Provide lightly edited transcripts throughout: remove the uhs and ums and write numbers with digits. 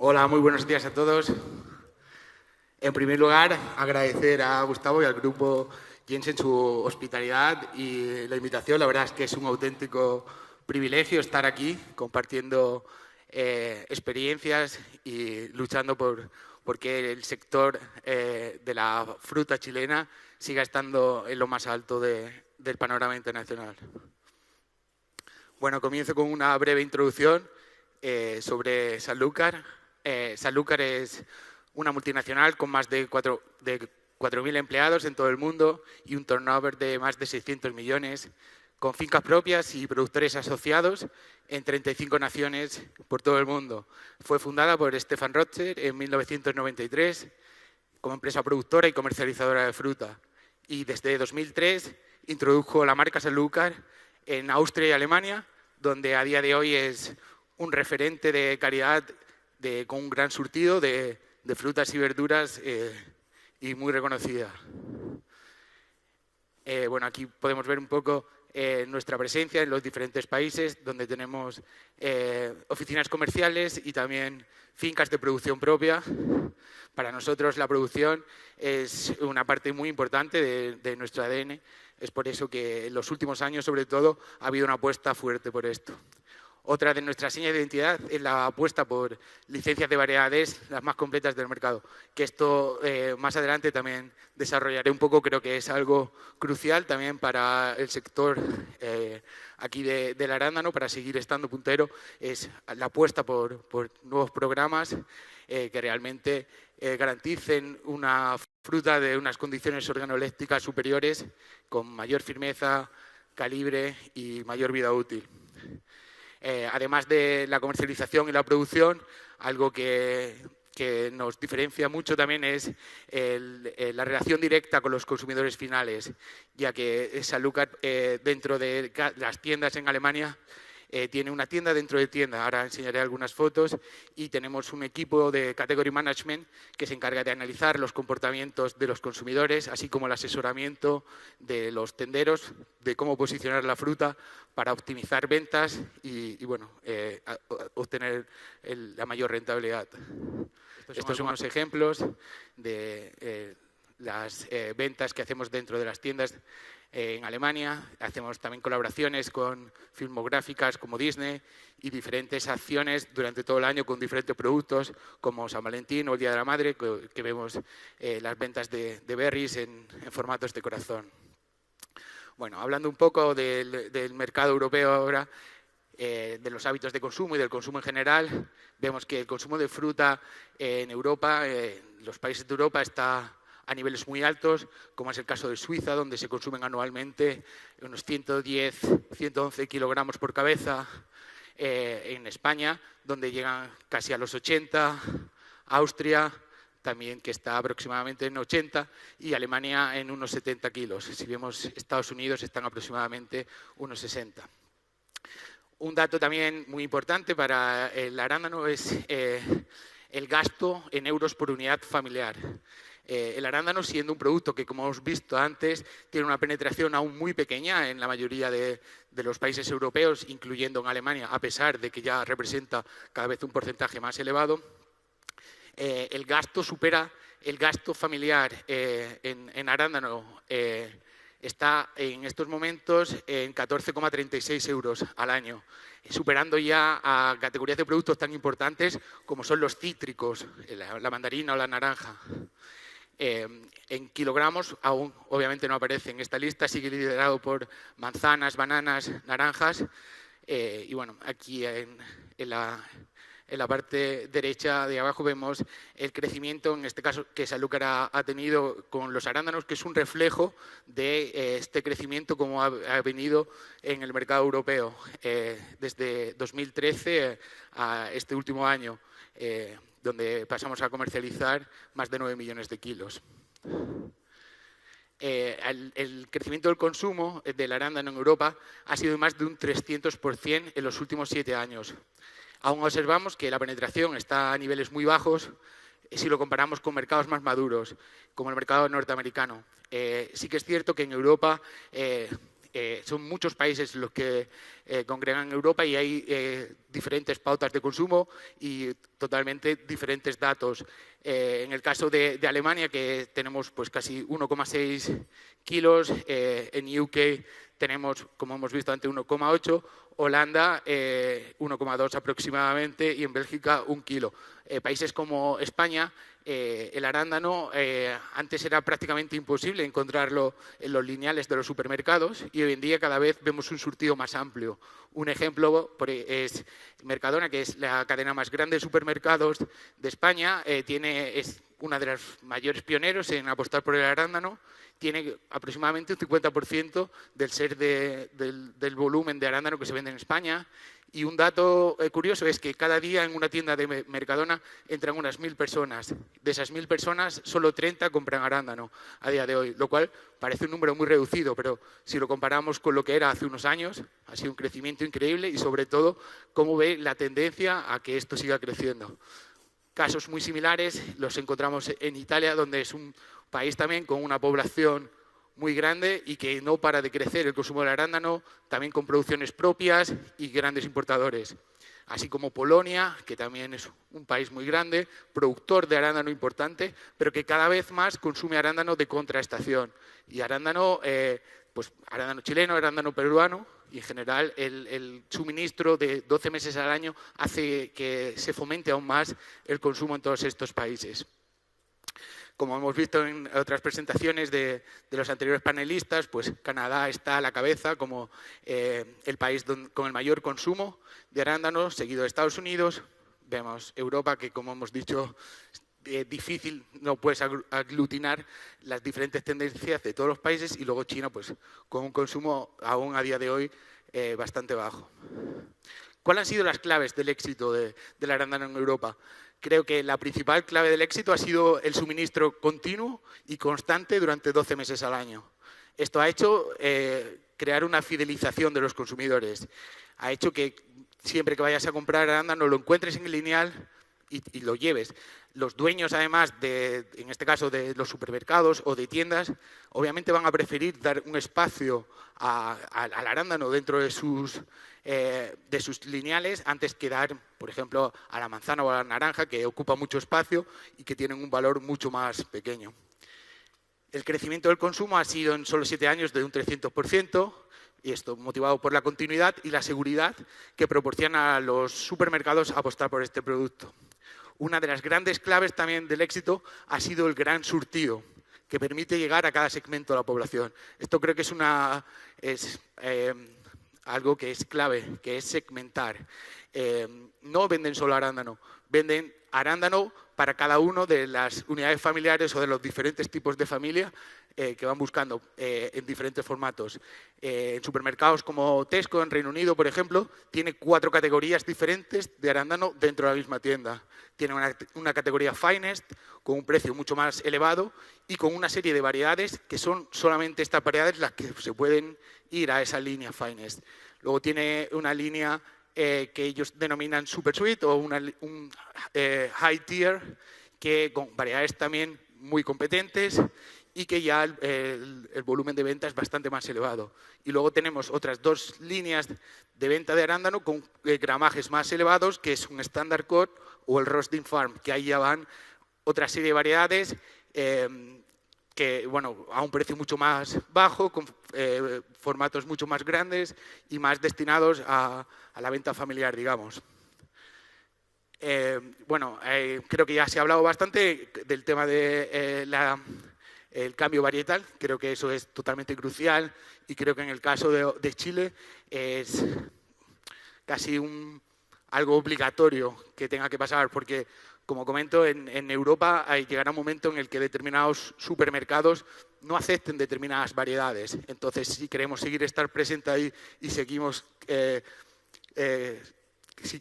Hola, muy buenos días a todos. En primer lugar, agradecer a Gustavo y al grupo Jensen su hospitalidad y la invitación. La verdad es que es un auténtico privilegio estar aquí compartiendo experiencias y luchando por que el sector de la fruta chilena siga estando en lo más alto del panorama internacional. Bueno, comienzo con una breve introducción sobre Sanlúcar. Sanlúcar es una multinacional con más de 4.000 empleados en todo el mundo y un turnover de más de 600 millones, con fincas propias y productores asociados en 35 naciones por todo el mundo. Fue fundada por Stefan Rotzer en 1993 como empresa productora y comercializadora de fruta. Y desde 2003 introdujo la marca Sanlúcar en Austria y Alemania, donde a día de hoy es un referente de calidad con un gran surtido de frutas y verduras y muy reconocida. Bueno, aquí podemos ver un poco nuestra presencia en los diferentes países, donde tenemos oficinas comerciales y también fincas de producción propia. Para nosotros la producción es una parte muy importante de nuestro ADN. Es por eso que en los últimos años, sobre todo, ha habido una apuesta fuerte por esto. Otra de nuestras señas de identidad es la apuesta por licencias de variedades las más completas del mercado, que esto más adelante también desarrollaré un poco. Creo que es algo crucial también para el sector aquí del arándano, para seguir estando puntero, es la apuesta por nuevos programas que realmente garanticen una fruta de unas condiciones organolépticas superiores con mayor firmeza, calibre y mayor vida útil. Además de la comercialización y la producción, algo que nos diferencia mucho también es la relación directa con los consumidores finales, ya que Sanlúcar dentro de las tiendas en Alemania tiene una tienda dentro de tienda. Ahora enseñaré algunas fotos y tenemos un equipo de Category Management que se encarga de analizar los comportamientos de los consumidores, así como el asesoramiento de los tenderos de cómo posicionar la fruta para optimizar ventas y bueno, obtener la mayor rentabilidad. Estos son unos ejemplos de las ventas que hacemos dentro de las tiendas en Alemania. Hacemos también colaboraciones con filmográficas como Disney y diferentes acciones durante todo el año con diferentes productos como San Valentín o el Día de la Madre, que vemos las ventas de berries en formatos de corazón. Bueno, hablando un poco del mercado europeo ahora, de los hábitos de consumo y del consumo en general, vemos que el consumo de fruta en Europa, los países de Europa, está a niveles muy altos, como es el caso de Suiza, donde se consumen anualmente unos 110, 111 kilogramos por cabeza, en España, donde llegan casi a los 80, Austria también, que está aproximadamente en 80, y Alemania en unos 70 kilos. Si vemos Estados Unidos, están aproximadamente unos 60. Un dato también muy importante para el arándano es el gasto en euros por unidad familiar. El arándano, siendo un producto que, como hemos visto antes, tiene una penetración aún muy pequeña en la mayoría de los países europeos, incluyendo en Alemania, a pesar de que ya representa cada vez un porcentaje más elevado, el gasto supera el gasto familiar en arándano. Está en estos momentos en 14,36 euros al año, superando ya a categorías de productos tan importantes como son los cítricos, la mandarina o la naranja. En kilogramos aún obviamente no aparece en esta lista, sigue liderado por manzanas, bananas, naranjas y bueno, aquí en la parte derecha de abajo vemos el crecimiento, en este caso, que Sanlúcar ha tenido con los arándanos, que es un reflejo de este crecimiento como ha venido en el mercado europeo desde 2013 a este último año, donde pasamos a comercializar más de 9 millones de kilos. El crecimiento del consumo del arándano en Europa ha sido de más de un 300% en los últimos 7 años. Aún observamos que la penetración está a niveles muy bajos si lo comparamos con mercados más maduros, como el mercado norteamericano. Sí que es cierto que en Europa son muchos países los que congregan Europa y hay diferentes pautas de consumo y totalmente diferentes datos. En el caso de Alemania, que tenemos pues casi 1,6 kilos, en UK tenemos, como hemos visto antes, 1,8, Holanda 1,2 aproximadamente y en Bélgica 1 kilo. Países como España, el arándano antes era prácticamente imposible encontrarlo en los lineales de los supermercados y hoy en día cada vez vemos un surtido más amplio. Un ejemplo es Mercadona, que es la cadena más grande de supermercados de España, es una de las mayores pioneros en apostar por el arándano. Tiene aproximadamente un 50% del volumen de arándano que se vende en España. Y un dato curioso es que cada día en una tienda de Mercadona entran unas 1000 personas. De esas 1000 personas, solo 30 compran arándano a día de hoy, lo cual parece un número muy reducido, pero si lo comparamos con lo que era hace unos años, ha sido un crecimiento increíble y sobre todo cómo ve la tendencia a que esto siga creciendo. Casos muy similares los encontramos en Italia, donde es un país también con una población muy grande y que no para de crecer el consumo del arándano, también con producciones propias y grandes importadores. Así como Polonia, que también es un país muy grande, productor de arándano importante, pero que cada vez más consume arándano de contraestación. Y arándano, pues arándano chileno, arándano peruano, y en general el suministro de 12 meses al año hace que se fomente aún más el consumo en todos estos países. Como hemos visto en otras presentaciones de los anteriores panelistas, pues Canadá está a la cabeza como el país con el mayor consumo de arándanos, seguido de Estados Unidos. Vemos Europa, que como hemos dicho, difícil, no puedes aglutinar las diferentes tendencias de todos los países, y luego China, pues con un consumo aún a día de hoy bastante bajo. ¿Cuáles han sido las claves del éxito del arándano en Europa? Creo que la principal clave del éxito ha sido el suministro continuo y constante durante 12 meses al año. Esto ha hecho crear una fidelización de los consumidores. Ha hecho que siempre que vayas a comprar arándano lo encuentres en el lineal y lo lleves. Los dueños, además, en este caso de los supermercados o de tiendas, obviamente van a preferir dar un espacio al arándano dentro de sus lineales antes que dar, por ejemplo, a la manzana o a la naranja, que ocupa mucho espacio y que tienen un valor mucho más pequeño. El crecimiento del consumo ha sido en solo 7 años de un 300%, y esto motivado por la continuidad y la seguridad que proporciona a los supermercados apostar por este producto. Una de las grandes claves también del éxito ha sido el gran surtido, que permite llegar a cada segmento de la población. Esto creo que es algo que es clave, que es segmentar. No venden solo arándano, venden arándano para cada uno de las unidades familiares o de los diferentes tipos de familia que van buscando en diferentes formatos. En supermercados como Tesco, en Reino Unido, por ejemplo, tiene 4 categorías diferentes de arándano dentro de la misma tienda. Tiene una categoría Finest, con un precio mucho más elevado y con una serie de variedades que son solamente estas variedades las que se pueden ir a esa línea Finest. Luego tiene una línea que ellos denominan Super Sweet o un High Tier, que con variedades también muy competentes y que ya el volumen de venta es bastante más elevado. Y luego tenemos otras 2 líneas de venta de arándano con gramajes más elevados, que es un Standard Cut o el Roasting Farm, que ahí ya van otra serie de variedades que, bueno, a un precio mucho más bajo, con formatos mucho más grandes y más destinados a la venta familiar, digamos. Creo que ya se ha hablado bastante del tema de el cambio varietal. Creo que eso es totalmente crucial y creo que en el caso de Chile es casi algo obligatorio que tenga que pasar, porque, como comento, en Europa llegará un momento en el que determinados supermercados no acepten determinadas variedades. Entonces, si queremos estar presentes ahí y si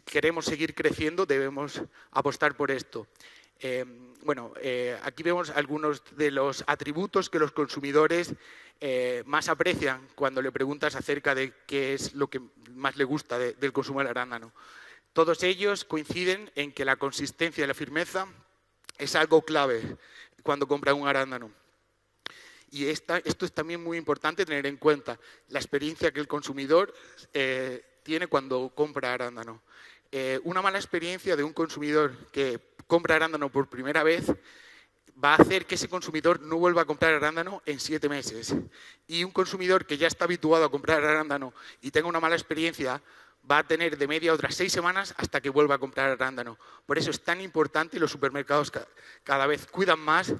queremos seguir creciendo, debemos apostar por esto. Aquí vemos algunos de los atributos que los consumidores más aprecian cuando le preguntas acerca de qué es lo que más le gusta del consumo del arándano. Todos ellos coinciden en que la consistencia y la firmeza es algo clave cuando compran un arándano. Y esto es también muy importante tener en cuenta, la experiencia que el consumidor tiene cuando compra arándano. Una mala experiencia de un consumidor que compra arándano por primera vez va a hacer que ese consumidor no vuelva a comprar arándano en 7 meses. Y un consumidor que ya está habituado a comprar arándano y tenga una mala experiencia va a tener de media otras 6 semanas hasta que vuelva a comprar arándano. Por eso es tan importante y los supermercados cada vez cuidan más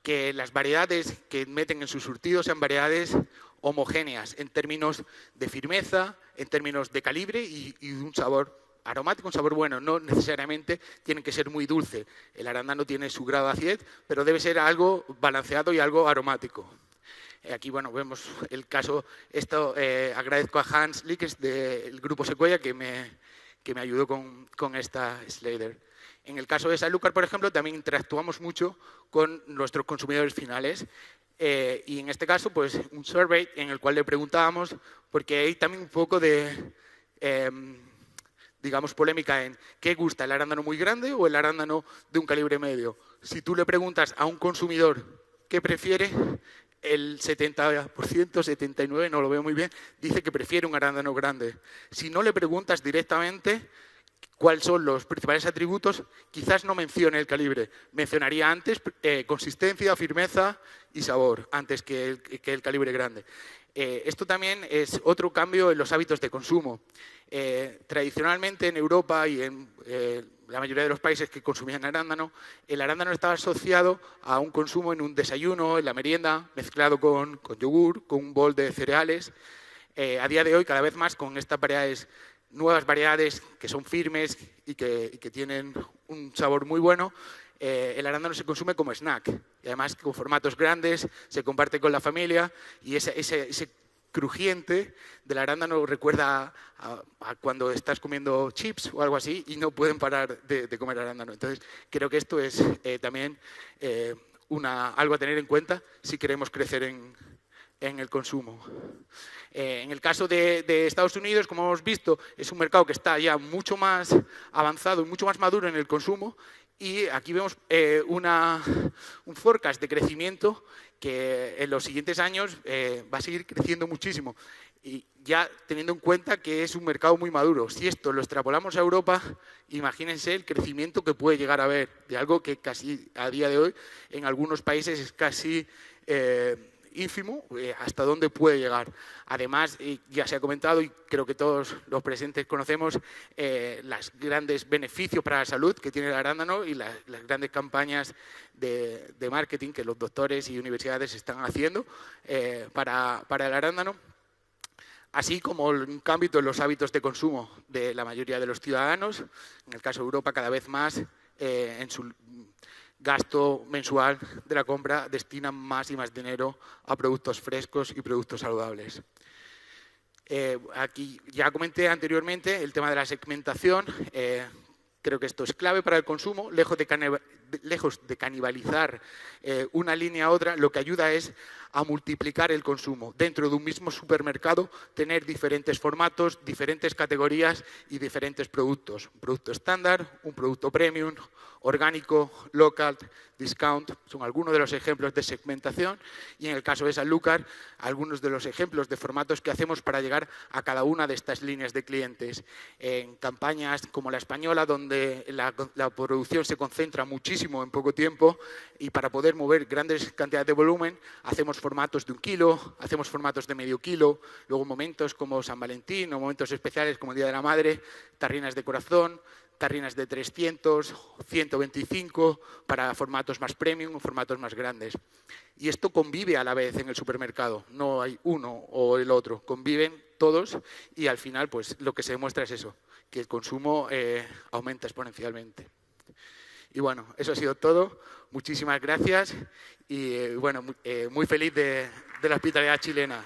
que las variedades que meten en sus surtidos sean variedades homogéneas en términos de firmeza, en términos de calibre y de un sabor aromático, un sabor bueno. No necesariamente tienen que ser muy dulce. El arándano tiene su grado de acidez, pero debe ser algo balanceado y algo aromático. Aquí, bueno, vemos el caso. Agradezco a Hans Lickes del Grupo Sequoia que me ayudó con esta Slater. En el caso de Sanlúcar, por ejemplo, también interactuamos mucho con nuestros consumidores finales. Y en este caso, pues, un survey en el cual le preguntábamos, porque hay también un poco de, digamos, polémica en qué gusta, el arándano muy grande o el arándano de un calibre medio. Si tú le preguntas a un consumidor qué prefiere, el 70%, 79%, no lo veo muy bien, dice que prefiere un arándano grande. Si no le preguntas directamente cuáles son los principales atributos, quizás no mencione el calibre. Mencionaría antes consistencia, firmeza y sabor, antes que el calibre grande. Esto también es otro cambio en los hábitos de consumo. Tradicionalmente en Europa y en la mayoría de los países que consumían arándano, el arándano estaba asociado a un consumo en un desayuno, en la merienda, mezclado con yogur, con un bol de cereales. A día de hoy, cada vez más con estas nuevas variedades que son firmes y que tienen un sabor muy bueno, el arándano se consume como snack. Y además con formatos grandes, se comparte con la familia y ese crujiente del arándano recuerda a cuando estás comiendo chips o algo así y no pueden parar de comer arándano. Entonces, creo que esto es también algo a tener en cuenta si queremos crecer en el consumo. En el caso de Estados Unidos, como hemos visto, es un mercado que está ya mucho más avanzado y mucho más maduro en el consumo y aquí vemos un forecast de crecimiento que en los siguientes años va a seguir creciendo muchísimo y ya teniendo en cuenta que es un mercado muy maduro. Si esto lo extrapolamos a Europa, imagínense el crecimiento que puede llegar a haber de algo que casi a día de hoy en algunos países es casi ínfimo, hasta dónde puede llegar. Además, ya se ha comentado y creo que todos los presentes conocemos los grandes beneficios para la salud que tiene el arándano y las grandes campañas de marketing que los doctores y universidades están haciendo para el arándano, así como un cambio en los hábitos de consumo de la mayoría de los ciudadanos. En el caso de Europa, cada vez más en su gasto mensual de la compra destinan más y más dinero a productos frescos y productos saludables. Aquí ya comenté anteriormente el tema de la segmentación. Creo que esto es clave para el consumo. Lejos de canibalizar una línea a otra, lo que ayuda es a multiplicar el consumo. Dentro de un mismo supermercado, tener diferentes formatos, diferentes categorías y diferentes productos. Un producto estándar, un producto premium, orgánico, local, discount, son algunos de los ejemplos de segmentación y en el caso de Sanlúcar, algunos de los ejemplos de formatos que hacemos para llegar a cada una de estas líneas de clientes. En campañas como la española, donde la producción se concentra muchísimo en poco tiempo y para poder mover grandes cantidades de volumen, hacemos formatos de 1 kilo, hacemos formatos de medio kilo, luego momentos como San Valentín o momentos especiales como el Día de la Madre, tarrinas de corazón, tarrinas de 300, 125 para formatos más premium o formatos más grandes. Y esto convive a la vez en el supermercado, no hay uno o el otro, conviven todos y al final pues lo que se demuestra es eso, que el consumo aumenta exponencialmente. Y bueno, eso ha sido todo. Muchísimas gracias y bueno, muy feliz de la hospitalidad chilena.